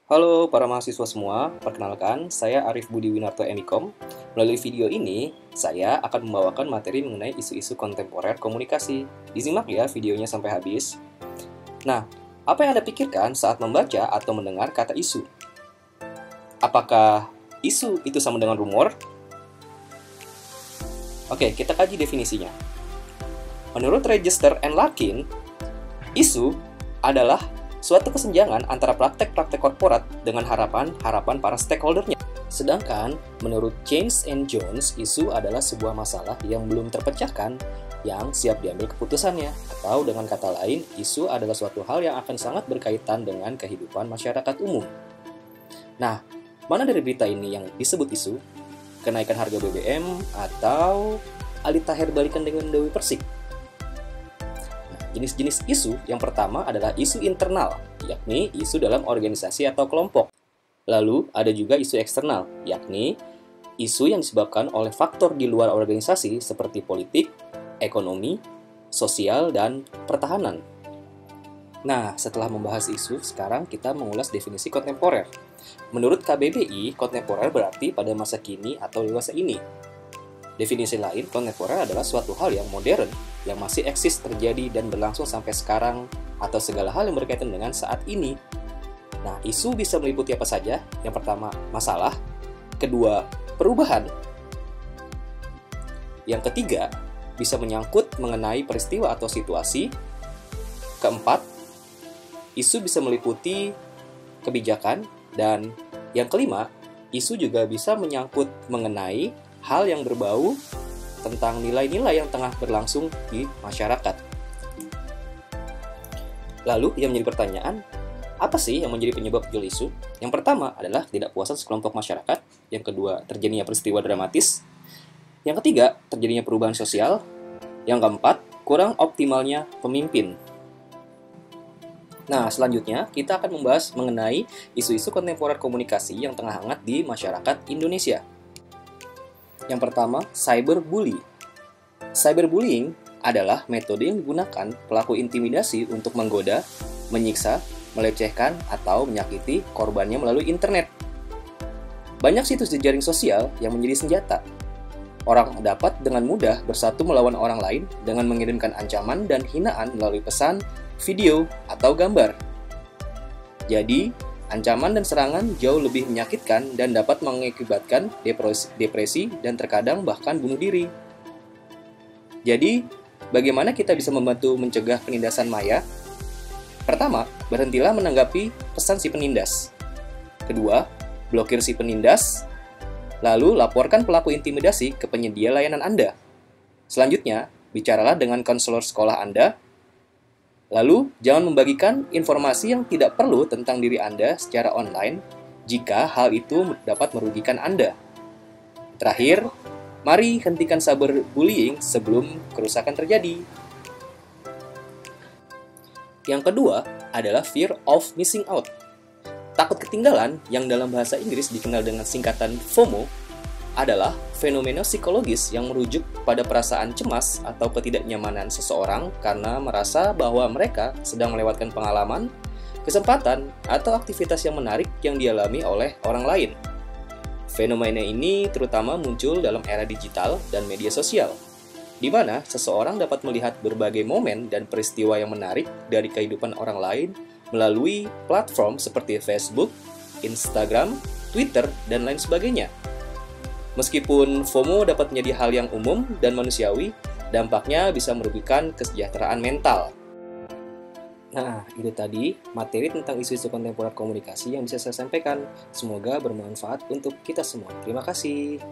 Halo para mahasiswa semua, perkenalkan saya Arif Budi Winarto Emikom. Melalui video ini, saya akan membawakan materi mengenai isu-isu kontemporer komunikasi. Disimak ya videonya sampai habis. Nah, apa yang Anda pikirkan saat membaca atau mendengar kata isu? Apakah isu itu sama dengan rumor? Oke, kita kaji definisinya. Menurut Register and Larkin, isu adalah suatu kesenjangan antara praktek-praktek korporat dengan harapan-harapan para stakeholdernya. Sedangkan, menurut James and Jones, isu adalah sebuah masalah yang belum terpecahkan yang siap diambil keputusannya. Atau dengan kata lain, isu adalah suatu hal yang akan sangat berkaitan dengan kehidupan masyarakat umum. Nah, mana dari berita ini yang disebut isu? Kenaikan harga BBM atau Alita Herbalikan balikan dengan Dewi Persik? Jenis-jenis isu yang pertama adalah isu internal, yakni isu dalam organisasi atau kelompok. Lalu ada juga isu eksternal, yakni isu yang disebabkan oleh faktor di luar organisasi seperti politik, ekonomi, sosial, dan pertahanan. Nah, setelah membahas isu, sekarang kita mengulas definisi kontemporer. Menurut KBBI, kontemporer berarti pada masa kini atau dewasa ini. Definisi lain, kontemporer adalah suatu hal yang modern, yang masih eksis terjadi dan berlangsung sampai sekarang, atau segala hal yang berkaitan dengan saat ini. Nah, isu bisa meliputi apa saja? Yang pertama, masalah. Kedua, perubahan. Yang ketiga, bisa menyangkut mengenai peristiwa atau situasi. Keempat, isu bisa meliputi kebijakan. Dan yang kelima, isu juga bisa menyangkut mengenai hal yang berbau tentang nilai-nilai yang tengah berlangsung di masyarakat. Lalu yang menjadi pertanyaan, apa sih yang menjadi penyebab muncul isu? Yang pertama adalah ketidakpuasan sekelompok masyarakat. Yang kedua, terjadinya peristiwa dramatis. Yang ketiga, terjadinya perubahan sosial. Yang keempat, kurang optimalnya pemimpin. Nah, selanjutnya kita akan membahas mengenai isu-isu kontemporer komunikasi yang tengah hangat di masyarakat Indonesia. Yang pertama, cyberbully. Cyberbullying adalah metode yang digunakan pelaku intimidasi untuk menggoda, menyiksa, melecehkan, atau menyakiti korbannya melalui internet. Banyak situs jejaring sosial yang menjadi senjata. Orang dapat dengan mudah bersatu melawan orang lain dengan mengirimkan ancaman dan hinaan melalui pesan, video, atau gambar. Jadi, ancaman dan serangan jauh lebih menyakitkan dan dapat mengakibatkan depresi dan terkadang bahkan bunuh diri. Jadi, bagaimana kita bisa membantu mencegah penindasan maya? Pertama, berhentilah menanggapi pesan si penindas. Kedua, blokir si penindas. Lalu, laporkan pelaku intimidasi ke penyedia layanan Anda. Selanjutnya, bicaralah dengan konselor sekolah Anda. Lalu, jangan membagikan informasi yang tidak perlu tentang diri Anda secara online jika hal itu dapat merugikan Anda. Terakhir, mari hentikan cyberbullying sebelum kerusakan terjadi. Yang kedua adalah fear of missing out. Takut ketinggalan, yang dalam bahasa Inggris dikenal dengan singkatan FOMO, adalah fenomena psikologis yang merujuk pada perasaan cemas atau ketidaknyamanan seseorang karena merasa bahwa mereka sedang melewatkan pengalaman, kesempatan, atau aktivitas yang menarik yang dialami oleh orang lain. Fenomena ini terutama muncul dalam era digital dan media sosial, di mana seseorang dapat melihat berbagai momen dan peristiwa yang menarik dari kehidupan orang lain melalui platform seperti Facebook, Instagram, Twitter, dan lain sebagainya. Meskipun FOMO dapat menjadi hal yang umum dan manusiawi, dampaknya bisa merugikan kesejahteraan mental. Nah, itu tadi materi tentang isu-isu kontemporer komunikasi yang bisa saya sampaikan. Semoga bermanfaat untuk kita semua. Terima kasih.